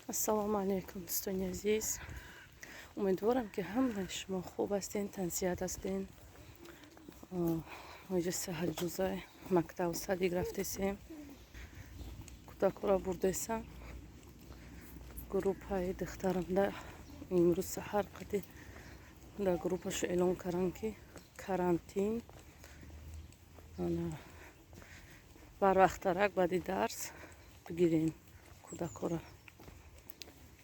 ассалому алайкум дӯстони азиз. Умедворам ки ҳамаи шумо хуб ҳастен, тансият ҳастен. оҷа саҳаррӯза мактаб садик рафтесем, кӯдакҳоро бурдесам. группаи духтарамда имрӯз саҳар қади дар группашу эълон карданд ки карантин барвақтарак баъди дарс бигирен кӯдакҳоро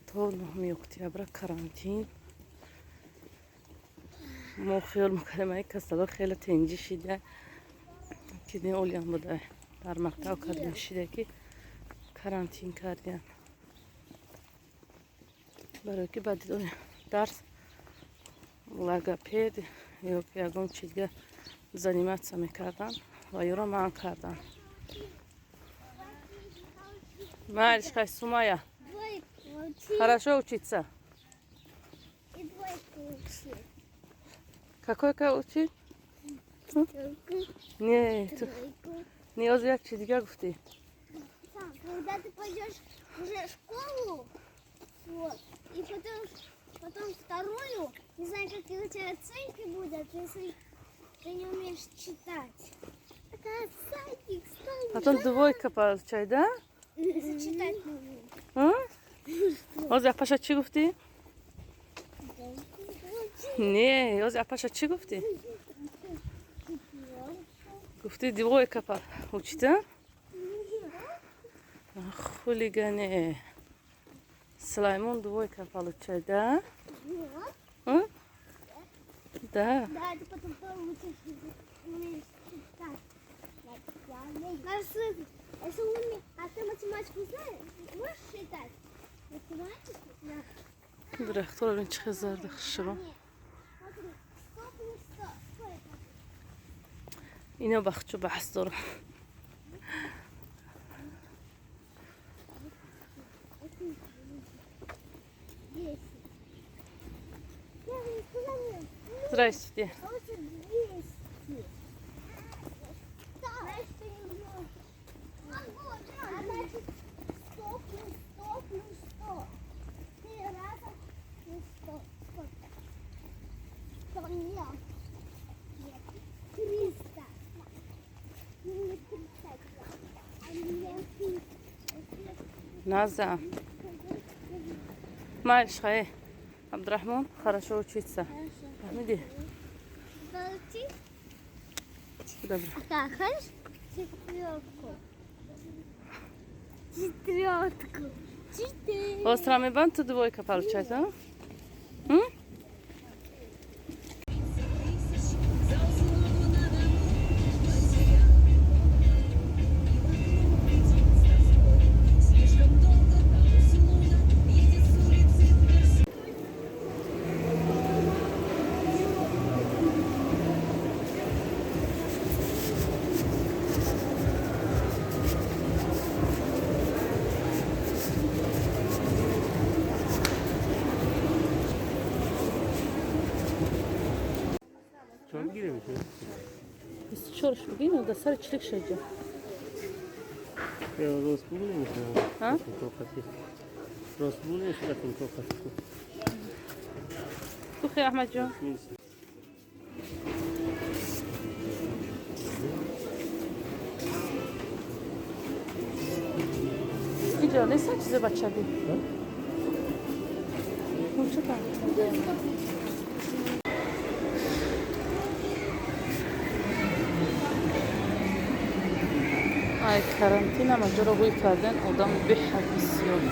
то 9 октябр карантин. мо хиёл мекардем ай касало хеле тенҷӣ шида ки не олиям буда дар мактаб кардем шида ки карантин кардем, барои ки баъди дарс логопед ё ягон чи дига заниматсия мекардам ва ёро манъ кардам. Маришка, Сумая, хорошо учиться? Какой учить? Нет, Ниёз як чи дига гуфти? Когда ты пойдешь уже в школу, вот, и потом вторую, не знаю, какие у тебя оценки будут, если ты не умеешь читать. Это садик, Потом двойка получай, да? если читать не умеешь. Оз Апаша чи гуфти? Не, Оз Апаша чи гуфти? Гуфти двойка учить, да? Хулигане. Сулаймон двойка получает, да? Да. Да, ты потом получишь, умеешь читать. Если умеешь, а ты математику знаешь, можешь считать? Математику? Да. Директор ин чи хизарда хушро. Смотри, 100 плюс 100, сколько? Ино бахчу бахс дорам. Здрасте. А вот 200. Знаешь, что не умею? А значит 100 плюс 100 плюс 100. 3 раза плюс 100. Сколько? 100 нет. Нет. 300. Не 300. А мне 300. Наза. Маришка, Абдурахмон, хорошо учиться. Фаҳмидӣ? Добре. Так, хочешь? Четвертку. 4. Остро мебанд, ту двойка получает, а? Çok girmiş. 24 бигин, да сари чилик шаҷа. Ya rost bulmuş ya. Ha? Tokatı. Rost bulmuş bakın tokatı. Тухи Аҳмадҷон. Иҷо неста чизе бачаби? Чака? ай карантина маҷоро гӯй кардан одам беҳад бисёр.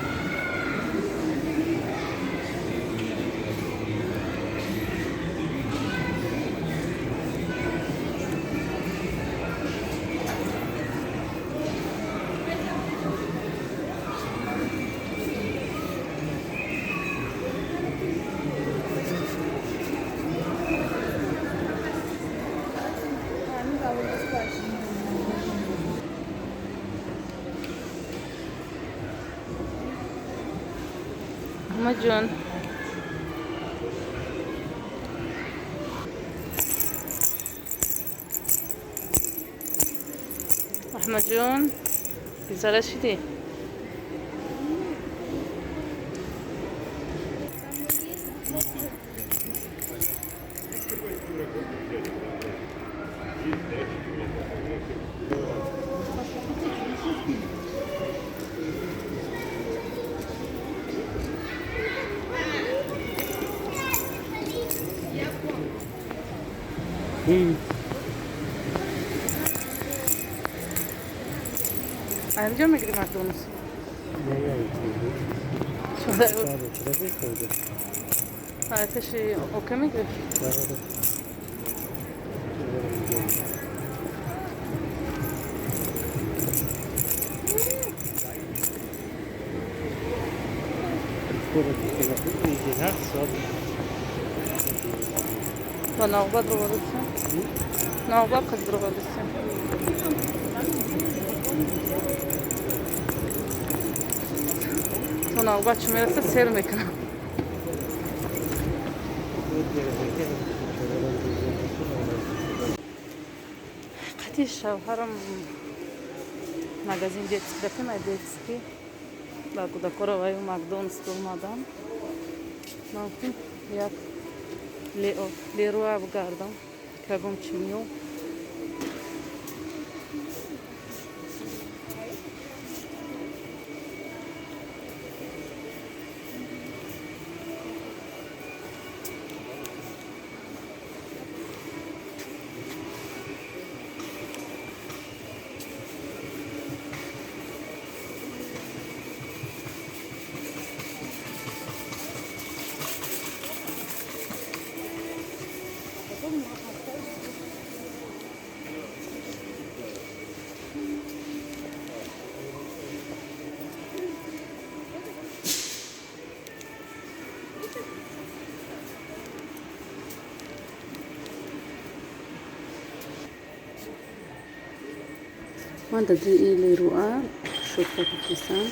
Аҳмадҷон. Аҳмадҷон, бизара шидӣ? اینجا میگیری مکدونالدز نه یعنی شده چرا بیخورده حالتش اوکی میگیری با ناغباد رو بردستم ناغباد قد رو بردستم تو ناغباد چه میرسه سیر میکنم قطعی شوهرم магазин детский рахтем ай детский ба кӯдакоро ваю макдоналдс омадам мумкин як леруа бигардам кабом чӣ меём ман дар ҷойи леруа шотка гуфтисам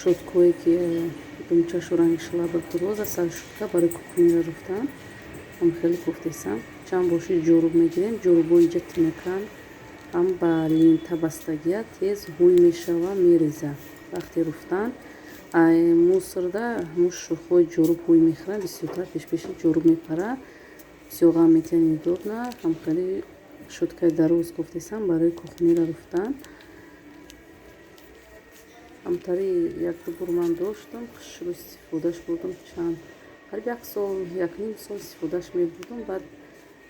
шоткое ки думчашу ранги шалаба дуроза сари шотка барои кукунира рафтам ам хеле гуфтисам чанд боши ҷоруб мегирем ҷорубои иҷа тинакан ам ба лента бастагия тез ҳуй мешава мереза вақте руфтан ай мусорда муш шухои ҷоруб ҳуй мехӯрам бисёртар пешпеши ҷоруб мепара бисёр ғам метиҳам удобна ам хеле шоткаи дароз гуфтисам барои кухнира руфтан ҳамтари як-ду бор ман доштам шуруъ истифодаш бурдам чанд қариб як сол якним сол истифодаш мебурдам баъд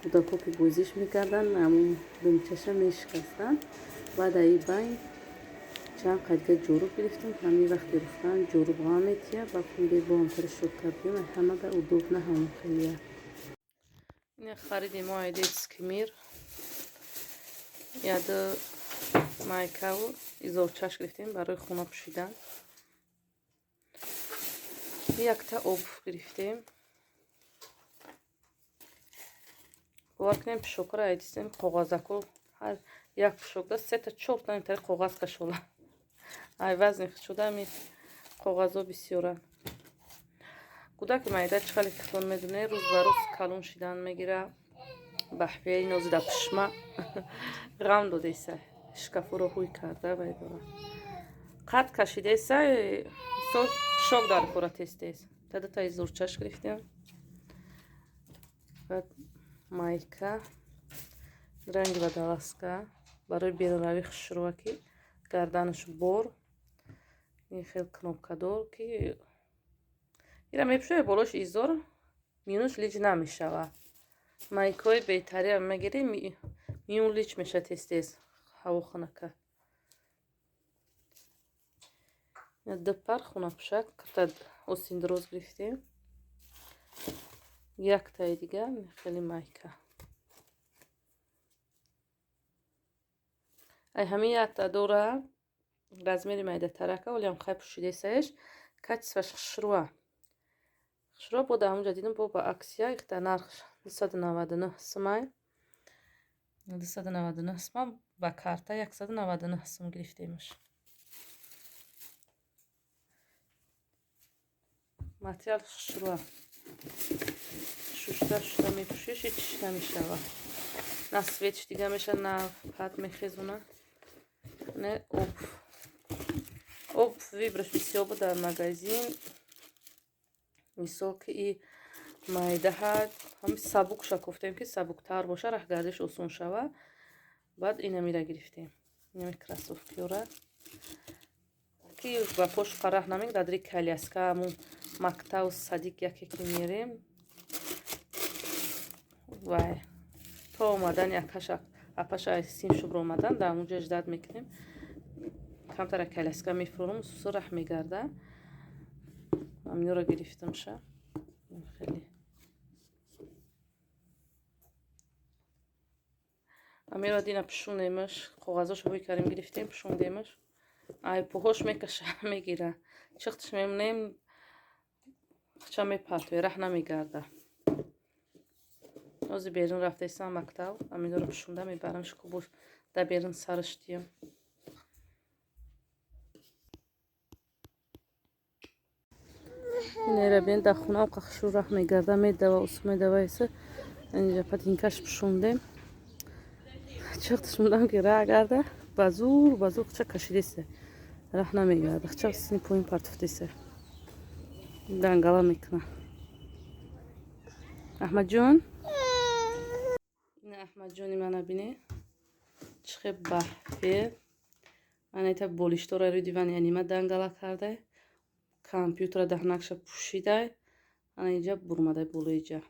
кӯдако ки бозиш мекарданд ҳамун думчаша мешикастанд баъд аи байн чанд қадга ҷоруб гирифтам ҳамин вақти руфтан ҷоруб ғам метиҳа баъдм бебо ҳамтари шотка биём ҳамада удобна ҳамун хелия ин харидем мо ай детский мир яду майкаву изорчаш гирифтем барои хона пӯшидан якта об гирифтем бовар кунем пишокаро айдистем коғазаку ҳар як пишока сета чорта интари коғаз кашола ай вазни шуда ами коғазо бисёранд кӯдаки майда чӣ хеле китон медуне рӯз ба рӯз калон шидан мегира баҳвияи нозида пишма ғам додеса шкафуро ҳуй карда байдора қад кашидеса мисол пишок дар кора тез-тез тадата изорчаш гирифтем баъд майка ранги водолазка барои берунравии хушрӯаки гарданаш бор ин хел кнопкадор ки ира мепӯшои болош изор миёнаш лиҷ намешава майкаҳои беҳтария мегирӣ миён лиҷ меша тез-тез ҳавохонака ду пар хунапӯшак карта остин дуроз гирифтем яктаи дигар хели майка ай ҳамин якта дора размери майдатарака олиам хай пӯшидесаеш качестваш хушрӯа бода ҳамунҷа дидам бо ба аксия ихта нарх 299 сумай 299 сум ба карта 199 сум гирифтемаш материал хушрӯа шушта мепӯшиш ҳеч намешава на светиш дига меша на пад мехезуна не об вибраш бисёр буд дар магазин мисол ки и майдаҳад ҳами сабук шакофтем ки сабуктар боша раҳгардиш осон шава баъд инамира гирифтем инами красовкиёра ки ба пош қараҳ намек дадри каляска ҳамун мактабу садик яке ки мерем вай то تا اومدن یکش اپش سیم شبر اومدن در اونجا اجداد میکنیم کمتر کلسکا میفرونم سرح میگرده امینو را گرفتم شه خیلی امیر دینا پشوندیمش کاغذاشو بوی کردیم گرفتیم پشوندیمش ای پوهاش میکشه میگیره چختش میمونیم چه میپرتوی رح نمیگرده از بیرون رفته ایسان مکتب امینو رو پشونده میبرمش که بود در بیرون سرش دیم اینه را بین در خونه و قخشو رح میگرده میدوه اسم میدوه ایسه اینجا پتینکش پشوندیم چختش میدم که راه گرده بازور چه کشیدیسه راه نمیگرده چه سینی پوین پرتفتیسه دنگالا میکنه احمد جون نه احمد جونی منو بینی چه بحفی من ایتا بولیشتو روی دیوان یعنی ما دنگالا کرده کامپیوتر ده نقشه پوشیده من اینجا برمده بولو اینجا